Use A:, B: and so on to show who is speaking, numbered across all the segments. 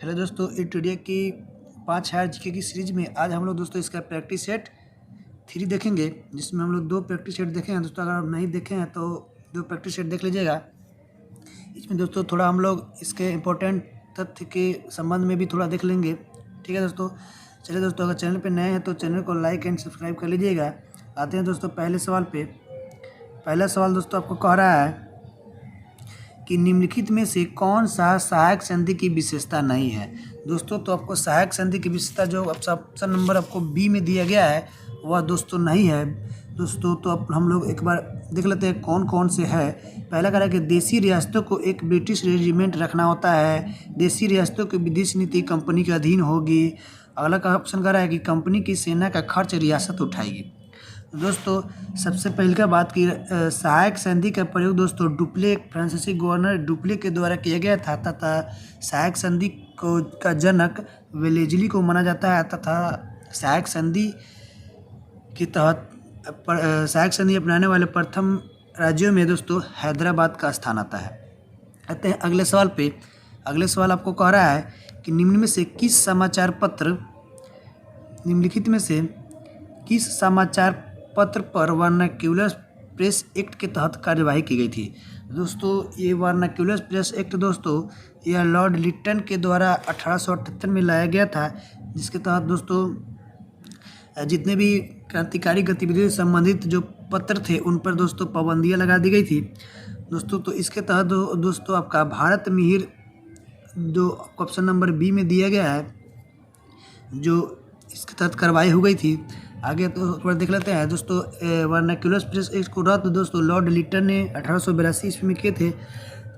A: Hello दोस्तों, ईटीडीए की 5000 GK की सीरीज में आज हम लोग दोस्तों इसका प्रैक्टिस सेट 3 देखेंगे, जिसमें हम लोग 2 प्रैक्टिस सेट देखे हैं। दोस्तों अगर आप नहीं देखे हैं तो 2 प्रैक्टिस सेट देख लीजिएगा। इसमें दोस्तों थोड़ा हम लोग इसके इम्पोर्टेंट तथ्य के संबंध में भी थोड़ा देख लेंगे। ठीक है दोस्तों, चलिए दोस्तों, अगर चैनल पर नए हैं तो चैनल को लाइक एंड सब्सक्राइब कर लीजिएगा। आते हैं दोस्तों पहले सवाल पे। पहला सवाल दोस्तों आपको कह रहा है कि निम्नलिखित में से कौन सा सहायक संधि की विशेषता नहीं है। दोस्तों तो आपको सहायक संधि की विशेषता जो ऑप्शन नंबर आपको बी में दिया गया है वह दोस्तों नहीं है। दोस्तों तो अब हम लोग एक बार देख लेते हैं कौन कौन से है। पहला कह रहा है कि देशी रियासतों को एक ब्रिटिश रेजिमेंट रखना होता है। देशी रियासतों की विदेश नीति कंपनी के अधीन होगी। अगला का ऑप्शन कह रहा है कि कंपनी की सेना का खर्च रियासत उठाएगी। दोस्तों सबसे पहले का बात की सहायक संधि का प्रयोग दोस्तों डुप्ले फ्रांसीसी गवर्नर डुप्ले के द्वारा किया गया था तथा सहायक संधि को का जनक वेलेजली को माना जाता है तथा सहायक संधि के तहत सहायक संधि अपनाने वाले प्रथम राज्यों में दोस्तों हैदराबाद का स्थान आता है। आते हैं अगले सवाल पे। अगले सवाल आपको कह रहा है कि निम्नलिखित में से किस समाचार पत्र पर वर्नाक्यूलर प्रेस एक्ट के तहत कार्यवाही की गई थी। दोस्तों ये वर्नाक्यूलर प्रेस एक्ट दोस्तों यह लॉर्ड लिट्टन के द्वारा 1878 में लाया गया था, जिसके तहत दोस्तों जितने भी क्रांतिकारी गतिविधियों से संबंधित जो पत्र थे उन पर दोस्तों पाबंदियां लगा दी गई थी। दोस्तों तो इसके तहत दोस्तों आपका भारत मिहिर जो ऑप्शन नंबर बी में दिया गया है, जो इसके तहत कार्रवाई हो गई थी। आगे तो थोड़ा देख लेते हैं दोस्तों। वर्नाक्यूलर प्रेस एक्ट को रद्द दोस्तों लॉर्ड लिट्टन ने 1882 ईस्वी में किए थे।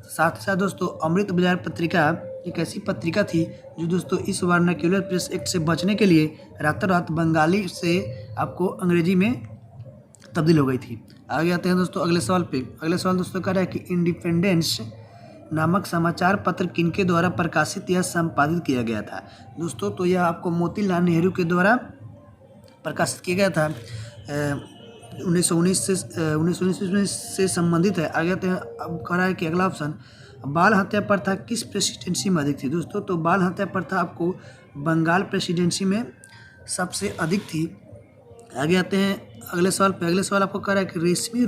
A: साथ ही साथ दोस्तों अमृत बाजार पत्रिका एक ऐसी पत्रिका थी जो दोस्तों इस वर्नाक्यूलर प्रेस एक्ट से बचने के लिए रातों रात बंगाली से आपको अंग्रेजी में तब्दील हो गई थी। आगे आते हैं दोस्तों अगले सवाल पे। अगले सवाल दोस्तों कह रहा है कि इंडिपेंडेंस नामक समाचार पत्र किनके द्वारा प्रकाशित या संपादित किया गया था। दोस्तों तो यह आपको मोतीलाल नेहरू के द्वारा प्रकाशित किया गया था। 1919 से संबंधित है। आगे आते हैं। अब कह रहा है कि अगला ऑप्शन बाल हत्या प्रथा किस प्रेसिडेंसी में अधिक थी। दोस्तों तो बाल हत्या प्रथा आपको बंगाल प्रेसिडेंसी में सबसे अधिक थी। आगे आते हैं अगले सवाल पे। अगले सवाल आपको कह रहा है कि रेशमी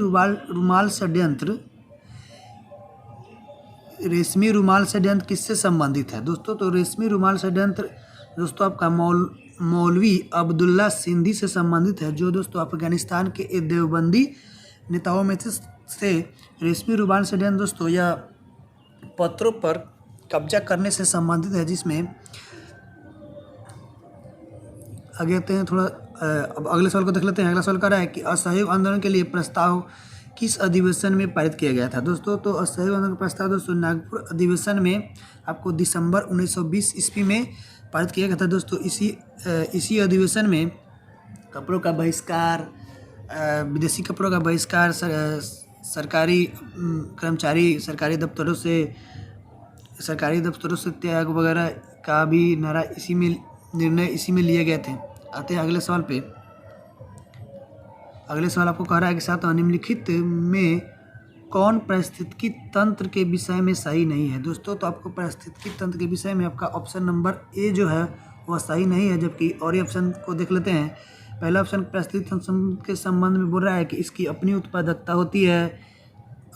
A: रुमाल षड्यंत्र किससे संबंधित है। दोस्तों तो रेशमी रुमाल षड्यंत्र दोस्तों आपका मौलवी अब्दुल्ला सिंधी से संबंधित है, जो दोस्तों अफगानिस्तान के देवबंदी नेताओं में से रेशमी रुमाल षड्यंत्र दोस्तों यह पत्रों पर कब्जा करने से संबंधित है, जिसमें आगे आते हैं थोड़ा। अब अगले सवाल को देख लेते हैं। अगला सवाल कर रहा है कि असहयोग आंदोलन के लिए प्रस्ताव किस अधिवेशन में पारित किया गया था। दोस्तों तो असहयोग आंदोलन का प्रस्ताव दोस्तों नागपुर अधिवेशन में आपको दिसंबर 1920 ईस्वी में पारित किया गया था। दोस्तों इसी अधिवेशन में कपड़ों का बहिष्कार, विदेशी कपड़ों का बहिष्कार, सरकारी कर्मचारी सरकारी दफ्तरों से त्याग वगैरह का भी निर्णय इसी में लिए गए थे। आते हैं अगले सवाल पे। अगले सवाल आपको कह रहा है कि साथ निम्नलिखित में कौन पारिस्थितिकी तंत्र के विषय में सही नहीं है। दोस्तों तो आपको पारिस्थितिकी तंत्र के विषय में आपका ऑप्शन नंबर ए जो है वह सही नहीं है, जबकि और ऑप्शन को देख लेते हैं। पहला ऑप्शन पारिस्थितिकी तंत्र के संबंध में बोल रहा है कि इसकी अपनी उत्पादकता होती है।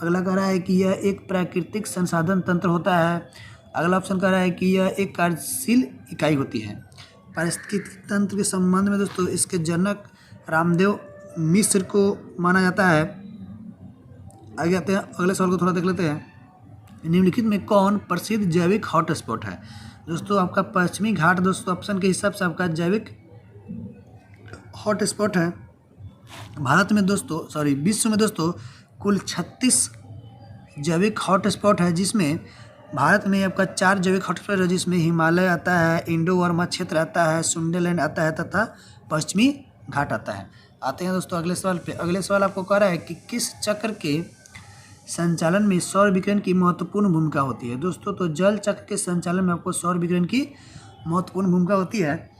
A: अगला कह रहा है कि यह एक प्राकृतिक संसाधन तंत्र होता है। अगला ऑप्शन कह रहा है कि यह एक कार्यशील इकाई होती है। पारिस्थितिकी तंत्र के संबंध में दोस्तों इसके जनक रामदेव मिश्र को माना जाता है। आगे आते हैं अगले सवाल को थोड़ा देख लेते हैं। निम्नलिखित में कौन प्रसिद्ध जैविक हॉटस्पॉट है। दोस्तों आपका पश्चिमी घाट दोस्तों ऑप्शन के हिसाब से आपका जैविक हॉटस्पॉट है। विश्व में दोस्तों कुल 36 जैविक हॉटस्पॉट है, जिसमें भारत में आपका 4 जैविक हॉटस्पॉट है, जिसमें हिमालय आता है, इंडो वर्मा क्षेत्र आता है, सुंदरलैंड आता है तथा पश्चिमी घाट आता है। आते हैं दोस्तों अगले सवाल पे। अगले सवाल आपको कह रहा है कि किस चक्र के संचालन में सौर विकिरण की महत्वपूर्ण भूमिका होती है। दोस्तों तो जल चक्र के संचालन में आपको सौर विकिरण की महत्वपूर्ण भूमिका होती है।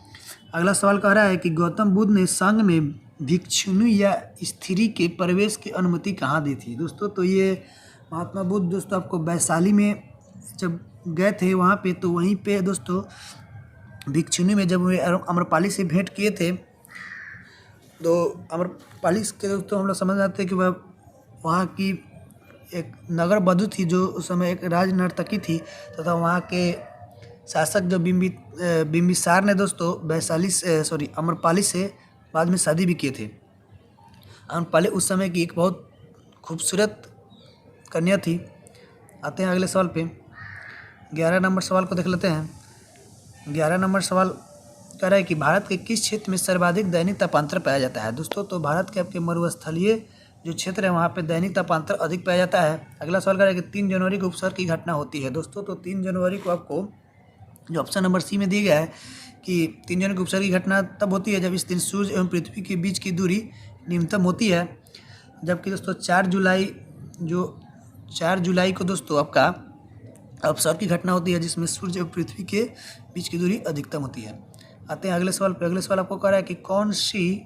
A: अगला सवाल कह रहा है कि गौतम बुद्ध ने संघ में भिक्षुणी या स्त्री के प्रवेश की अनुमति कहाँ दी थी। दोस्तों तो ये महात्मा बुद्ध दोस्तों आपको वैशाली में जब गए थे वहाँ पे, तो वहीं पे दोस्तों भिक्षुनी में जब वे अम्रपाली से भेंट किए थे, तो अम्रपाली के दोस्तों हम लोग समझ आते हैं कि वह वहाँ की एक नगर बधू थी, जो उस समय एक राज नर्तकी थी, तथा वहाँ के शासक जो बिम्बिसार ने दोस्तों अम्रपाली से बाद में शादी भी किए थे। अम्रपाली उस समय की एक बहुत खूबसूरत कन्या थी। आते हैं अगले सवाल पे। 11 नंबर सवाल को देख लेते हैं। 11 नंबर सवाल कह रहा है कि भारत के किस क्षेत्र में सर्वाधिक दैनिक तापांतर पाया जाता है। दोस्तों तो भारत के आपके मरुस्थलीय जो क्षेत्र है वहाँ पे दैनिक तापांतर अधिक पाया जाता है। अगला सवाल कह रहा है कि 3 जनवरी को उपसर्ग की घटना होती है। दोस्तों तो 3 जनवरी को आपको जो ऑप्शन नंबर सी में दिया गया है कि 3 जनवरी को उपसर्ग की घटना तब होती है जब इस दिन सूर्य एवं पृथ्वी के बीच की दूरी न्यूनतम होती है। जबकि दोस्तों 4 जुलाई को दोस्तों आपका अपसर्ग की घटना होती है जिसमें सूर्य और पृथ्वी के बीच की दूरी अधिकतम होती है। आते हैं अगले सवाल पे। अगले सवाल आपको कह रहा है कि कौन सी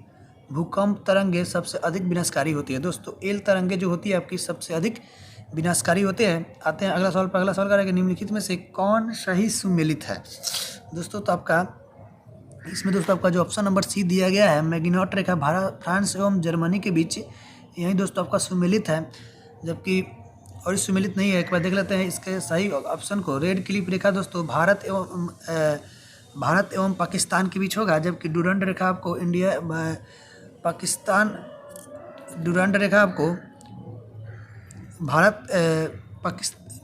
A: भूकंप तरंगे सबसे अधिक विनाशकारी होती है। दोस्तों एल तरंगे जो होती है आपकी सबसे अधिक विनाशकारी होते हैं। आते हैं अगला सवाल पर। अगला सवाल कह रहा है कि निम्नलिखित में से कौन सही सुमेलित है। दोस्तों तो आपका इसमें दोस्तों आपका जो ऑप्शन नंबर सी दिया गया है, मैगिनॉट रेखा भारत, फ्रांस एवं जर्मनी के बीच, यही दोस्तों आपका सुमेलित है। जबकि और सुमेलित नहीं है, एक बार देख लेते हैं इसके सही ऑप्शन को। रेड क्लिप रेखा दोस्तों भारत एवं पाकिस्तान के बीच होगा। जबकि डुरंड रेखा आपको डुरंड रेखा आपको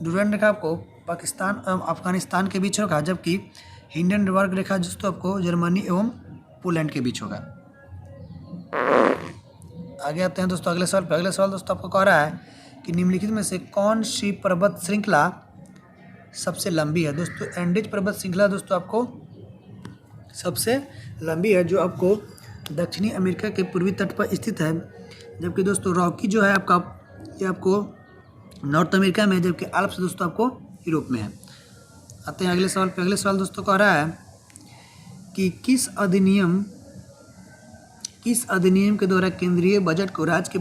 A: डुरंड रेखा आपको पाकिस्तान एवं अफगानिस्तान के बीच होगा। जबकि हिंडनबर्ग रेखा दोस्तों आपको जर्मनी एवं पोलैंड के बीच होगा। आगे आते हैं दोस्तों अगले सवाल पर। अगले सवाल दोस्तों आपको कह रहा है कि निम्नलिखित में से कौन सी पर्वत श्रृंखला सबसे लंबी है। दोस्तों एंडीज पर्वत श्रृंखला दोस्तों आपको सबसे लंबी है, जो आपको दक्षिणी अमेरिका के पूर्वी तट पर स्थित है। जबकि दोस्तों रॉकी जो है आपका, ये आपको नॉर्थ अमेरिका में है, जबकि आल्प्स दोस्तों आपको यूरोप में है। आते हैं अगले सवाल पे। अगले सवाल दोस्तों कह रहा है कि किस अधिनियम के द्वारा केंद्रीय बजट को राज्य के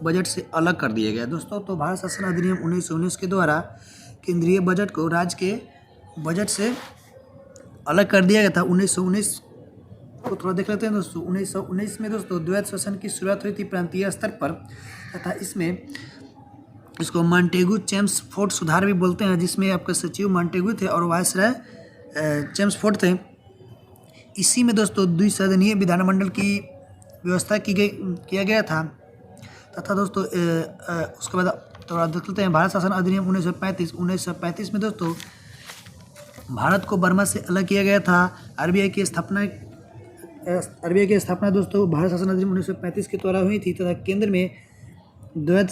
A: बजट से अलग कर दिया गया। दोस्तों तो भारत शासन अधिनियम 1919 के द्वारा केंद्रीय बजट को राज्य के बजट से अलग कर दिया गया था। 1919 को थोड़ा देख लेते हैं दोस्तों। 1919 में दोस्तों द्वैत शासन की शुरुआत हुई थी प्रांतीय स्तर पर, तथा इसमें इसको मॉन्टेगू चेम्सफोर्ड सुधार भी बोलते हैं, जिसमें आपके सचिव मॉन्टेगू थे और वायसराय चेम्सफोर्ड थे। इसी में दोस्तों द्विसदनीय विधानमंडल की व्यवस्था किया गया था। तथा दोस्तों उसके बाद थोड़ा देख लेते हैं भारत शासन अधिनियम 1935 में दोस्तों भारत को बर्मा से अलग किया गया था। आरबीआई की स्थापना दोस्तों भारत शासन अधिनियम 1935 के द्वारा हुई थी। तथा केंद्र में द्वैत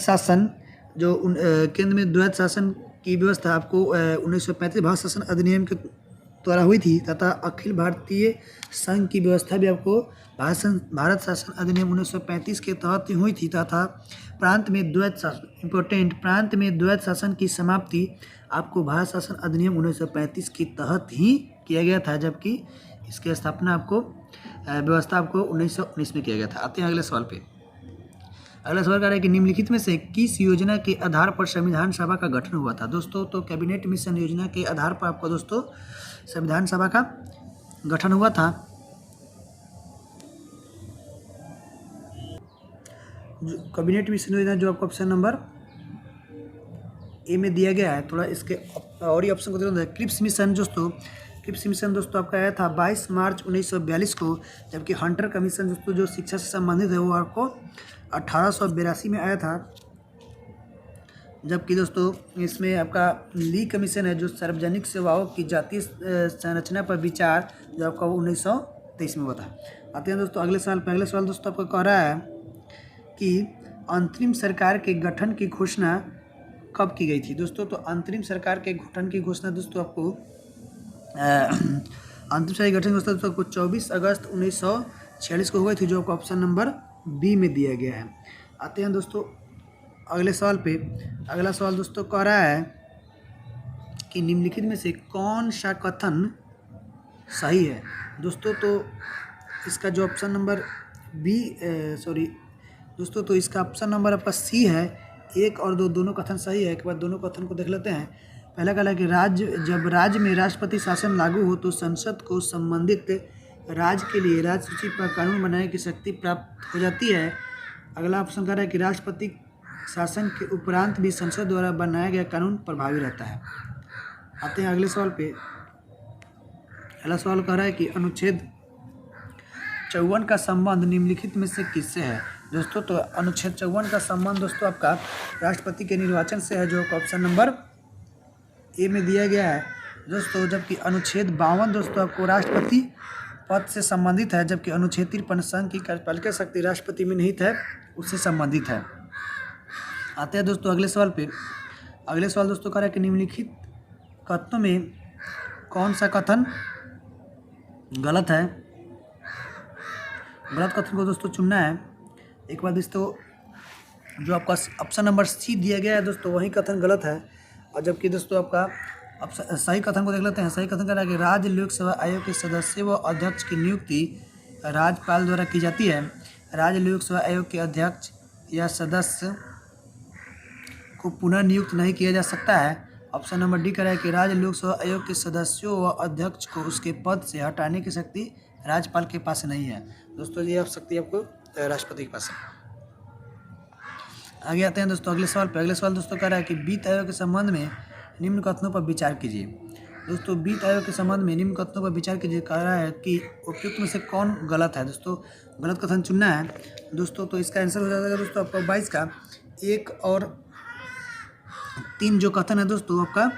A: शासन की व्यवस्था आपको 1935 भारत शासन अधिनियम के द्वारा हुई थी। तथा अखिल भारतीय संघ की व्यवस्था भी आपको भारत शासन अधिनियम 1935 के तहत ही हुई थी। तथा प्रांत में द्वैत शासन की समाप्ति आपको भारत शासन अधिनियम 1935 के तहत ही किया गया था, जबकि इसकी स्थापना आपको व्यवस्था आपको 1919 में किया गया था। आते हैं अगले सवाल पे। अगला सवाल कह रहा है कि निम्नलिखित में से किस योजना के आधार पर संविधान सभा का गठन हुआ था। दोस्तों तो कैबिनेट मिशन योजना के आधार पर आपको दोस्तों संविधान सभा का गठन हुआ था। जो कैबिनेट मिशन योजना जो आपको ऑप्शन नंबर ए में दिया गया है, थोड़ा इसके और ही ऑप्शन को देखते हैं। क्रिप्स मिशन दोस्तों आपका आया था 22 मार्च 1942 को। जबकि हंटर कमीशन दोस्तों जो शिक्षा से संबंधित है वो आपको 1882 में आया था। जबकि दोस्तों इसमें आपका ली कमीशन है जो सार्वजनिक सेवाओं की जातीय संरचना पर विचार, जो आपका 1923 में हुआ था। आते हैं दोस्तों अगले साल पे। अगले सवाल दोस्तों आपको कह रहा है कि अंतरिम सरकार के गठन की घोषणा कब की गई थी। दोस्तों तो अंतरिम सरकार के गठन की घोषणा दोस्तों आपको अंतरिम सरकार गठन की घोषणा दोस्तों आपको 24 अगस्त 1946 को हो गई थी, जो आपको ऑप्शन नंबर बी में दिया गया है। आते हैं दोस्तों अगले सवाल पे। अगला सवाल दोस्तों कह रहा है कि निम्नलिखित में से कौन सा कथन सही है। दोस्तों तो इसका जो ऑप्शन नंबर दोस्तों तो इसका ऑप्शन नंबर आपका सी है। 1 और 2 दोनों कथन सही है। एक बार दोनों कथन को देख लेते हैं। पहला कहला है कि जब राज्य में राष्ट्रपति शासन लागू हो तो संसद को संबंधित राज्य के लिए राज्य सूची पर कानून बनाने की शक्ति प्राप्त हो जाती है। अगला ऑप्शन कह रहा है कि राष्ट्रपति शासन के उपरांत भी संसद द्वारा बनाया गया कानून प्रभावी रहता है। आते हैं अगले सवाल पे। अगला सवाल कह रहा है कि अनुच्छेद 54 का संबंध निम्नलिखित में से किससे है। दोस्तों तो अनुच्छेद 54 का संबंध दोस्तों आपका राष्ट्रपति के निर्वाचन से है, जो ऑप्शन नंबर ए में दिया गया है दोस्तों। जबकि अनुच्छेद 52 दोस्तों आपको राष्ट्रपति पद से संबंधित है, जबकि अनुच्छेद 53 संघ की कार्यपालिका शक्ति राष्ट्रपति में निहित है, उससे संबंधित है। आते हैं दोस्तों अगले सवाल पे। अगले सवाल दोस्तों कह रहा है कि निम्नलिखित कथनों में कौन सा कथन गलत है। गलत कथन को दोस्तों चुनना है। एक बार दोस्तों जो आपका ऑप्शन नंबर सी दिया गया है दोस्तों वही कथन गलत है, और जबकि दोस्तों आपका सही कथन को देख लेते हैं। सही कथन कह रहा है कि राज्य लोक सेवा आयोग के सदस्य व अध्यक्ष की नियुक्ति राज्यपाल द्वारा की जाती है। राज्य लोक सेवा आयोग के अध्यक्ष या सदस्य को पुनः नियुक्त नहीं किया जा सकता है। ऑप्शन नंबर डी कह रहा है कि राज्य लोक सेवा आयोग के सदस्यों व अध्यक्ष को उसके पद से हटाने की शक्ति राज्यपाल के पास नहीं है। दोस्तों ये शक्ति आपको राष्ट्रपति के पास है। आगे आते हैं दोस्तों अगले सवाल पे। अगले सवाल दोस्तों कह रहा है कि वित्त आयोग के संबंध में निम्न कथनों पर विचार कीजिए। दोस्तों वित्त आयोग के संबंध में निम्न कथनों पर विचार कीजिए कह रहा है कि उपयुक्त में से कौन गलत है। दोस्तों गलत कथन चुनना है दोस्तों, तो इसका आंसर हो जाएगा दोस्तों आपका 22 का 1 और 3 जो कथन है दोस्तों आपका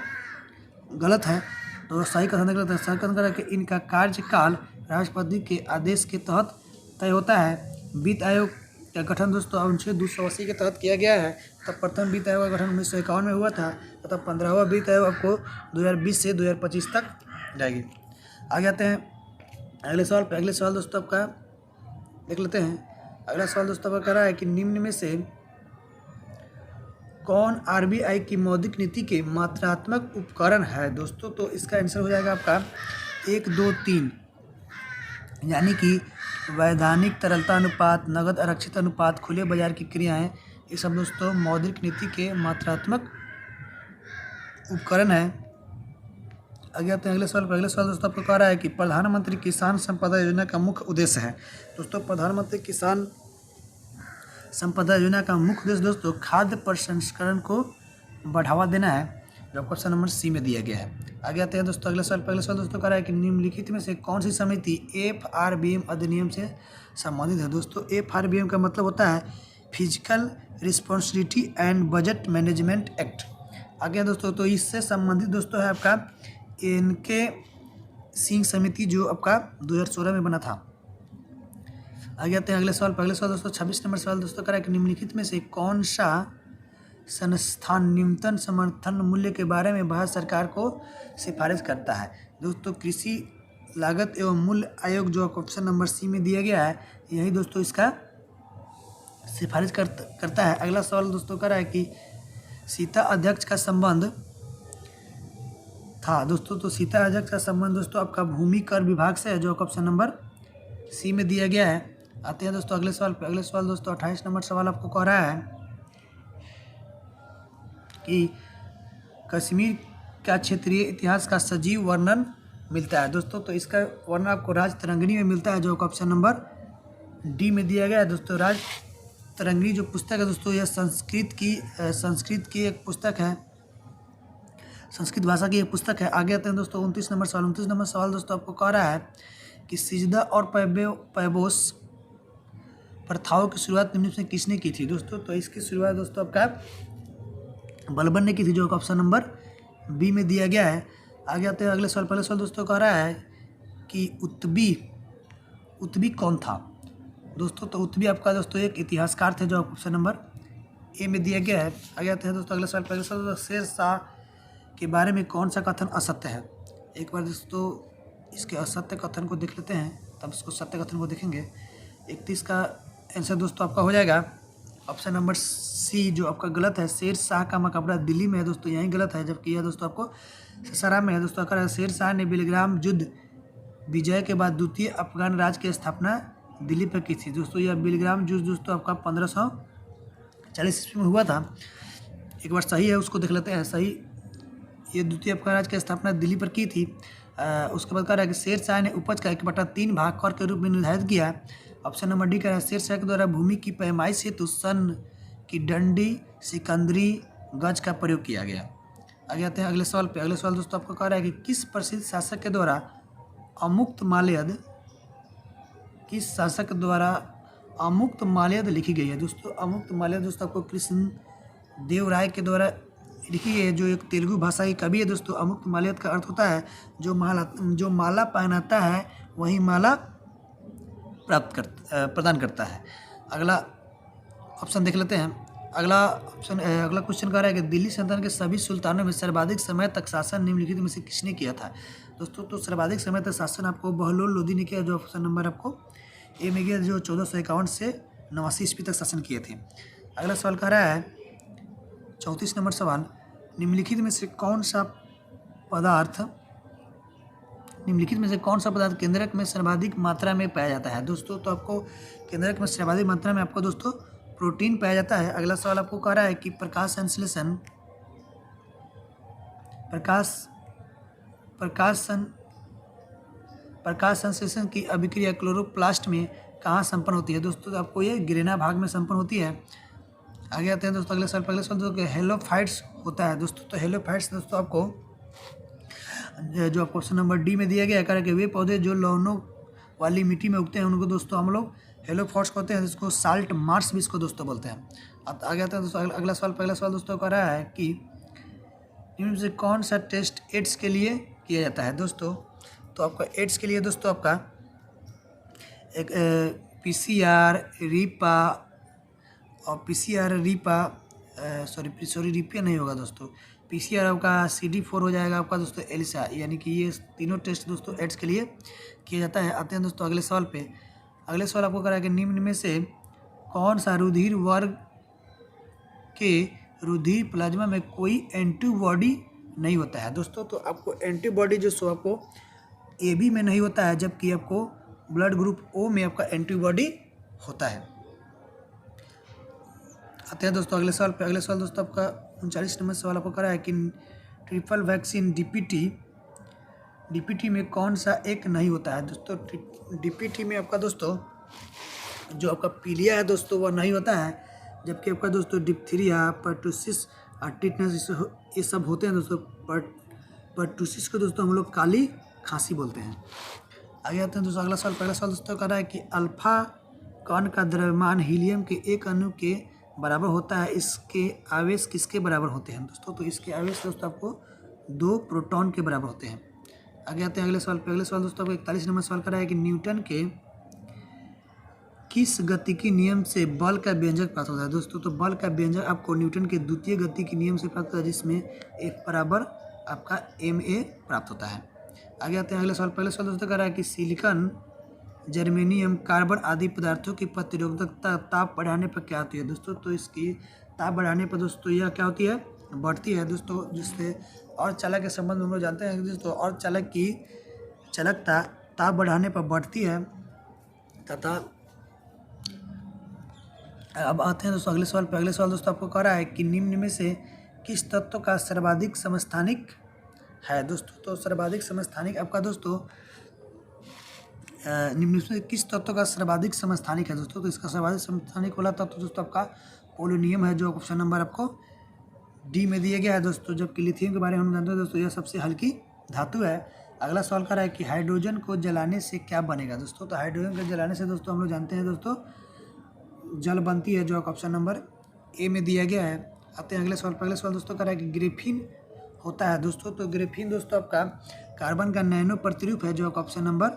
A: गलत है। तो सही कथन गलत है। सही कथन कह रहा है कि इनका कार्यकाल राष्ट्रपति के आदेश के तहत तय होता है। वित्त आयोग का गठन दोस्तों अनुच्छेद 280 के तहत किया गया है। तब प्रथम वित्त आयोग का गठन 1951 में हुआ था तथा 15वां वित्त आयोग आपको 2020 से 2025 तक जाएगी। आगे आते हैं अगले सवाल पे। अगले सवाल दोस्तों आपका देख लेते हैं। अगला सवाल दोस्तों आपका कह रहा है कि निम्न में से कौन आरबीआई की मौद्रिक नीति के मात्रात्मक उपकरण है। दोस्तों तो इसका आंसर हो जाएगा आपका 1, 2, 3, यानी कि वैधानिक तरलता अनुपात, नगद आरक्षित अनुपात, खुले बाजार की क्रियाएं, ये सब दोस्तों मौद्रिक नीति के मात्रात्मक उपकरण है। आगे आते हैं अगले सवाल पर। अगले सवाल दोस्तों आपको कह रहा है कि प्रधानमंत्री किसान संपदा योजना का मुख्य उद्देश्य है। दोस्तों प्रधानमंत्री किसान संपदा योजना का मुख्य उद्देश्य दोस्तों खाद्य प्रसंस्करण को बढ़ावा देना है, जो ऑप्शन नंबर सी में दिया गया है। आगे आते हैं दोस्तों अगले सवाल पर। अगले सवाल दोस्तों कह रहा है कि निम्नलिखित में से कौन सी समिति FRBM अधिनियम से संबंधित है। दोस्तों FRBM का मतलब होता है physical responsibility and budget management act. आगे दोस्तों तो इससे संबंधित दोस्तों है आपका NK सिंह समिति, जो आपका 2016 में बना था। आगे आते हैं अगले सवाल पर। अगले सवाल दोस्तों 26 नंबर सवाल दोस्तों कह रहा है कि निम्नलिखित में से कौन सा संस्थान न्यूनतम समर्थन मूल्य के बारे में भारत सरकार को सिफारिश करता है। दोस्तों कृषि लागत एवं मूल्य आयोग, जो ऑप्शन नंबर सी में दिया गया है, यही दोस्तों इसका सिफारिश करता है। अगला सवाल दोस्तों कह रहा है कि सीता अध्यक्ष का संबंध था। दोस्तों तो सीता अध्यक्ष का संबंध दोस्तों आपका भूमि कर विभाग से है, जो ऑप्शन नंबर सी में दिया गया है। आते हैं दोस्तों अगले सवाल पे। अगले सवाल दोस्तों 28 नंबर सवाल आपको कह रहा है कि कश्मीर का क्षेत्रीय इतिहास का सजीव वर्णन मिलता है। दोस्तों तो इसका वर्णन आपको राज तरंगिणी में मिलता है, जो ऑप्शन नंबर डी में दिया गया है। दोस्तों राज तरंगिणी जो पुस्तक है दोस्तों यह संस्कृत की एक पुस्तक है, संस्कृत भाषा की एक पुस्तक है। आगे आते हैं दोस्तों 29 नंबर सवाल। 29 नंबर सवाल दोस्तों आपको कह रहा है कि सिजदा और पैबोस प्रथाओं की शुरुआत निम्न में किसने की थी। दोस्तों तो इसकी शुरुआत दोस्तों आपका बलबन ने की थी, जो ऑप्शन नंबर बी में दिया गया है। आगे आते हैं अगले सवाल। पहले सवाल दोस्तों कह रहा है कि उत्बी कौन था। दोस्तों तो उत्बी आपका दोस्तों एक इतिहासकार थे, जो ऑप्शन नंबर ए में दिया गया है। आगे आते हैं दोस्तों अगले सवाल। पहले सवाल शेर शाह के बारे में कौन सा कथन असत्य है। एक बार दोस्तों इसके असत्य कथन को देख लेते हैं, तब इसको सत्य कथन को देखेंगे। 31 का आंसर दोस्तों आपका हो जाएगा ऑप्शन नंबर सी, जो आपका गलत है। शेर शाह का मकबरा दिल्ली में है दोस्तों, यही गलत है, जबकि यह दोस्तों आपको सासाराम में है। दोस्तों अगर शेर शाह ने बेलग्राम युद्ध विजय के बाद द्वितीय अफगान राज्य की स्थापना दिल्ली पर की थी। दोस्तों यह बेलग्राम युद्ध दोस्तों आपका 1540 ईस्वी में हुआ था। एक बार सही है उसको देख लेते हैं। सही ये द्वितीय आपका राज्य की स्थापना दिल्ली पर की थी। उसके बाद कह रहा है कि शेर शाह ने उपज का 1/3 भाग कर के रूप में निर्धारित किया। ऑप्शन नंबर डी कह रहा है शेर शाह के द्वारा भूमि की पैमाइश हेतु सन की डंडी, सिकंदरी, गज का प्रयोग किया गया। आगे आते हैं अगले सवाल पे। अगले सवाल दोस्तों आपको कह रहा है कि किस प्रसिद्ध शासक के द्वारा अमुक्त माल्यद लिखी गई है। दोस्तों अमुक्त माल्यद दोस्तों आपको कृष्ण देव राय के द्वारा लिखी गई है, जो एक तेलुगु भाषा की कवि है। दोस्तों अमुक्त माल्यद का अर्थ होता है जो माला पहनाता है वही माला प्रदान करता है। अगला ऑप्शन देख लेते हैं। अगला क्वेश्चन कह रहा है कि दिल्ली सल्तनत के सभी सुल्तानों में सर्वाधिक समय तक शासन निम्नलिखित में से किसने किया था। दोस्तों तो सर्वाधिक समय तक शासन आपको बहलोल लोदी ने किया, जो ऑप्शन नंबर आपको ए में गया, जो 1451 से 89 ईस्वी तक शासन किए थे। अगला सवाल कह रहा है 34 नंबर सवाल, निम्नलिखित में से कौन सा पदार्थ केंद्रक में सर्वाधिक मात्रा में पाया जाता है। दोस्तों तो आपको केंद्रक में सर्वाधिक मात्रा में आपको दोस्तों प्रोटीन पाया जाता है। अगला सवाल आपको कह रहा है कि प्रकाश संश्लेषण की अभिक्रिया क्लोरोप्लास्ट में कहाँ संपन्न होती है। दोस्तों तो आपको ये ग्रेना भाग में संपन्न होती है। आगे आते हैं दोस्तों अगले सवाल दोस्तों हेलोफाइट्स होता है। दोस्तों तो हेलोफाइट्स दोस्तों आपको जो आपको ऑप्शन नंबर डी में दिया गया है, कि वे पौधे जो लवणों वाली मिट्टी में उगते हैं उनको दोस्तों हम लोग हेलोफाइट्स कहते हैं, जिसको साल्ट मार्स भी इसको दोस्तों बोलते हैं। अब आगे आते हैं दोस्तों अगला सवाल दोस्तों कह रहा है कि इनमें से कौन सा टेस्ट एड्स के लिए किया जाता है। दोस्तों तो आपका एड्स के लिए दोस्तों आपका एक PCR रीपा रिपिया नहीं होगा दोस्तों, PCR आपका CD4 हो जाएगा आपका दोस्तों एलिसा, यानी कि ये तीनों टेस्ट दोस्तों एड्स के लिए किया जाता है। आते हैं दोस्तों अगले सवाल पे। अगले सवाल आपको कह रहा है कि निम्न में से कौन सा रुधिर वर्ग के रुधिर प्लाज्मा में कोई एंटीबॉडी नहीं होता है। दोस्तों तो आपको एंटीबॉडी जो सो आपको AB में नहीं होता है, जबकि आपको ब्लड ग्रुप O में आपका एंटीबॉडी होता है। आते हैं दोस्तों अगले सवाल पे। अगले सवाल दोस्तों आपका 39 नंबर सवाल आपको कह रहा है कि ट्रिपल वैक्सीन DPT में कौन सा एक नहीं होता है। दोस्तों DPT में आपका दोस्तों जो आपका पीलिया है दोस्तों वह नहीं होता है, जबकि आपका दोस्तों डिप्थीरिया, पर्टुसिस और टिटनेस ये सब होते हैं दोस्तों। पर्टुसिस को दोस्तों हम लोग काली खांसी बोलते हैं। आगे आते हैं दोस्तों अगला सवाल दोस्तों कह रहा है कि अल्फा कण का द्रव्यमान हीलियम के एक अणु के बराबर होता है, इसके आवेश किसके बराबर होते हैं। दोस्तों तो इसके आवेश दोस्तों आपको 2 प्रोटॉन के बराबर होते हैं। आगे आते हैं अगले सवाल पे। अगले सवाल दोस्तों आपको 41 नंबर सवाल कर रहा है कि न्यूटन के किस गतिकी नियम से बल का व्यंजक प्राप्त होता है। दोस्तों तो बल का व्यंजक आपको न्यूटन के द्वितीय गतिकी नियम से प्राप्त होता है, जिसमें F बराबर आपका ma प्राप्त होता है। आगे आते हैं अगले सवाल। पहले सवाल दोस्तों कर रहा है कि सिलिकॉन, जर्मेनियम, कार्बन आदि पदार्थों की प्रतिरोधकता ताप बढ़ाने पर क्या होती है। दोस्तों तो इसकी ताप बढ़ाने पर दोस्तों यह क्या होती है, बढ़ती है दोस्तों, जिससे और चालक के संबंध में हम लोग जानते हैं दोस्तों, और चालक की चालकता ताप बढ़ाने पर बढ़ती है तथा। अब आते हैं दोस्तों अगले सवाल पे। अगले सवाल दोस्तों आपको कह रहा है कि निम्न में से किस तत्व का सर्वाधिक समस्थानिक है। दोस्तों तो सर्वाधिक समस्थानिक आपका दोस्तों निम्न में किस तत्व का सर्वाधिक समस्थानिक है। दोस्तों तो इसका सर्वाधिक समस्थानिक वाला तत्व दोस्तों आपका पोलोनियम है, जो ऑप्शन नंबर आपको डी में दिया गया है दोस्तों। जबकि लिथियम के बारे में हम जानते हैं दोस्तों, यह सबसे हल्की धातु है। अगला सवाल कर रहा है कि हाइड्रोजन को जलाने से क्या बनेगा। दोस्तों तो हाइड्रोजन को जलाने से दोस्तों हम लोग जानते हैं दोस्तों जल बनती है, जो ऑप्शन नंबर ए में दिया गया है। आते हैं अगले सवाल पर। अगले सवाल दोस्तों कर रहा है कि ग्रेफीन होता है। दोस्तों तो ग्रेफीन दोस्तों आपका कार्बन का नैनो प्रतिरूप है, जो ऑप्शन नंबर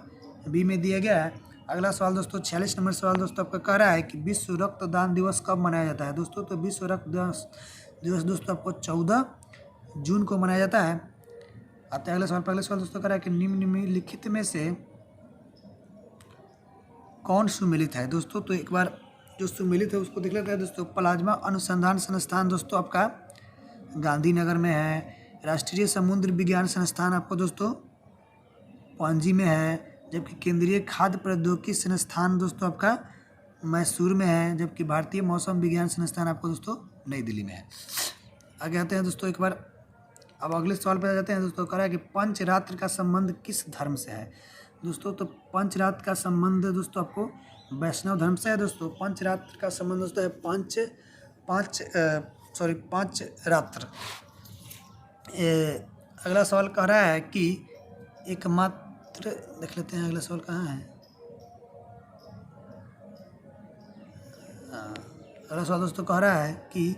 A: बी में दिया गया है। अगला सवाल दोस्तों 46 नंबर सवाल दोस्तों आपका कह रहा है कि विश्व रक्तदान दिवस कब मनाया जाता है। दोस्तों तो विश्व रक्तदान दिवस दोस्तों आपको 14 जून को मनाया जाता है। आते हैं अगले सवाल पर। अगले सवाल दोस्तों कह रहा है कि निम्नलिखित में से कौन सुमेलित है। दोस्तों तो एक बार जो सुमेलित है उसको देख लेते हैं दोस्तों। प्लाज्मा अनुसंधान संस्थान दोस्तों आपका गांधीनगर में है। राष्ट्रीय समुद्र विज्ञान संस्थान आपको दोस्तों पणजी में है। जबकि केंद्रीय खाद्य प्रौद्योगिकी संस्थान दोस्तों आपका मैसूर में है। जबकि भारतीय मौसम विज्ञान संस्थान आपको दोस्तों नई दिल्ली में है। आगे आते हैं दोस्तों एक बार अब अगले सवाल पे आ जाते हैं दोस्तों। कह रहा है कि पंचरात्र का संबंध किस धर्म से है दोस्तों? तो पंचरात्र का संबंध दोस्तों आपको वैष्णव धर्म से है दोस्तों। पंचरात्र का संबंध दोस्तों है पांच रात्र। अगला सवाल कह रहा है कि एकमात्र, देख लेते हैं अगला सवाल कहाँ है। अगला सवाल दोस्तों कह रहा है कि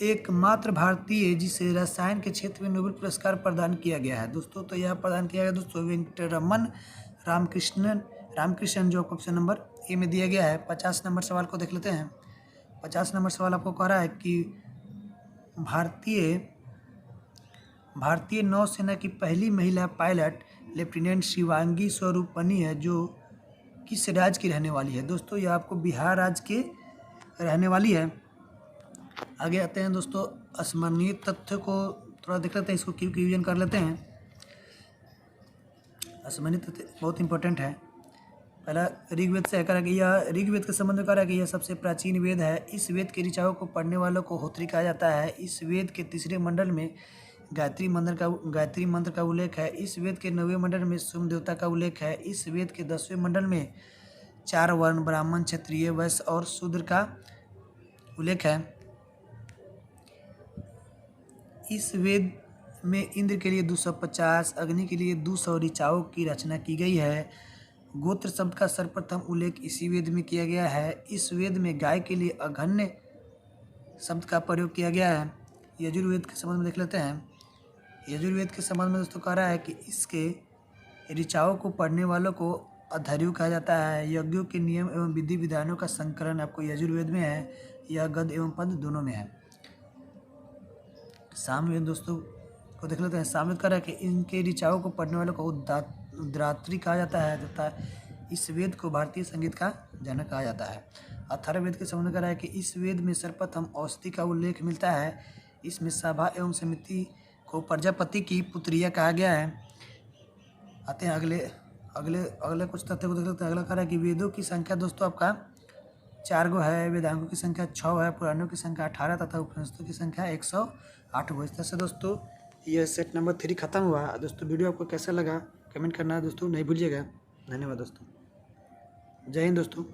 A: एकमात्र भारतीय जिसे रसायन के क्षेत्र में नोबेल पुरस्कार प्रदान किया गया है दोस्तों। तो यह प्रदान किया गया दोस्तों वेंकटरमन रामकृष्णन, जो ऑप्शन नंबर ए में दिया गया है। 50 नंबर सवाल को देख लेते हैं। 50 नंबर सवाल आपको कह रहा है कि भारतीय नौसेना की पहली महिला पायलट लेफ्टिनेंट शिवांगी स्वरूपनी है, जो किस राज्य की रहने वाली है दोस्तों? यह आपको बिहार राज्य के रहने वाली है। आगे आते हैं दोस्तों, स्मरणीय तथ्य को थोड़ा देख लेते हैं, इसको क्विक रिवीजन कर लेते हैं। स्मरणीय तथ्य बहुत इंपॉर्टेंट है। पहला ऋग्वेद से कहा कि यह ऋग्वेद के संबंध में कहा कि यह सबसे प्राचीन वेद है। इस वेद के ऋचाओं को पढ़ने वालों को होत्री कहा जाता है। इस वेद के तीसरे मंडल में गायत्री मंत्र का उल्लेख है। इस वेद के 9वें मंडल में सोम देवता का उल्लेख है। इस वेद के 10वें मंडल में 4 वर्ण ब्राह्मण, क्षत्रिय, वैश्य और शूद्र का उल्लेख है। इस वेद में इंद्र के लिए 250, अग्नि के लिए 200 ऋचाओं की रचना की गई है। गोत्र शब्द का सर्वप्रथम उल्लेख इसी वेद में किया गया है। इस वेद में गाय के लिए अघन्य शब्द का प्रयोग किया गया है। यजुर्वेद के संबंध में देख लेते हैं। यजुर्वेद के संबंध में दोस्तों कह रहा है कि इसके ऋचाओं को पढ़ने वालों को अध्वर्यु कहा जाता है। यज्ञों के नियम एवं विधि विधानों का संकलन आपको यजुर्वेद में है। यह गद्य एवं पद्य दोनों में है। सामवेद दोस्तों को देख लेते हैं। सामवेद कह रहा है कि इनके ऋचाओं को पढ़ने वालों को उद्धात्री कहा जाता है तथा इस वेद को भारतीय संगीत का जनक कहा जाता है। अथर्ववेद के संबंध में कह रहा है कि इस वेद में सर्वप्रथम औषधि का उल्लेख मिलता है। इसमें सभा एवं समिति को प्रजापति की पुत्रिया कहा गया है। आते हैं अगले कुछ तथ्य को देख लेते हैं। अगला कह रहा है कि वेदों की संख्या दोस्तों आपका 4 गो है, वेदांगों की संख्या 6 है, पुराणों की संख्या 18 तथा उपनिषदों की संख्या 108 गो। इस तरह से दोस्तों यह सेट नंबर 3 खत्म हुआ। दोस्तों वीडियो आपको कैसा लगा कमेंट करना दोस्तों नहीं भूलिएगा। धन्यवाद दोस्तों। जय हिंद दोस्तों।